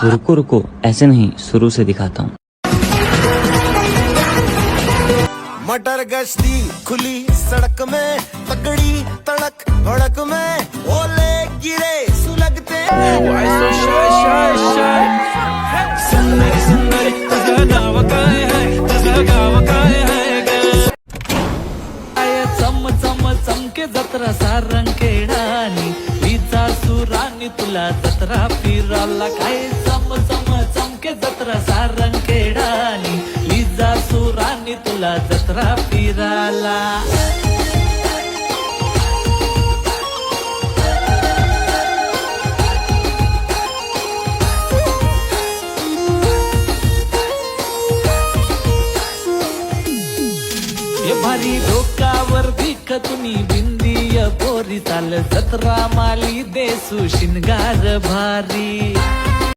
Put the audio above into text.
रुको रुको, ऐसे नहीं, शुरू से दिखाता हूँ। मटर गश्ती खुली सड़क में, तगड़ी तड़क भड़क में, ओले गिरे सुलगते। सुंदर सुंदर तुझं नाव काय आहे, तुझं गाव काय आहे ग? चम चम चमके जत्रा सारंगखेडानी, विजा सुरानी तुला जत्रा फिराला काय? चम चम चमके जत्रा सारंगखेडानी, विजा सुरानी तुला जत्रा फिराला। हे भारी डोकावर भीक तुम्ही बिंदीय पोरी, चाल जत्रा माली देसू शिनगार भारी।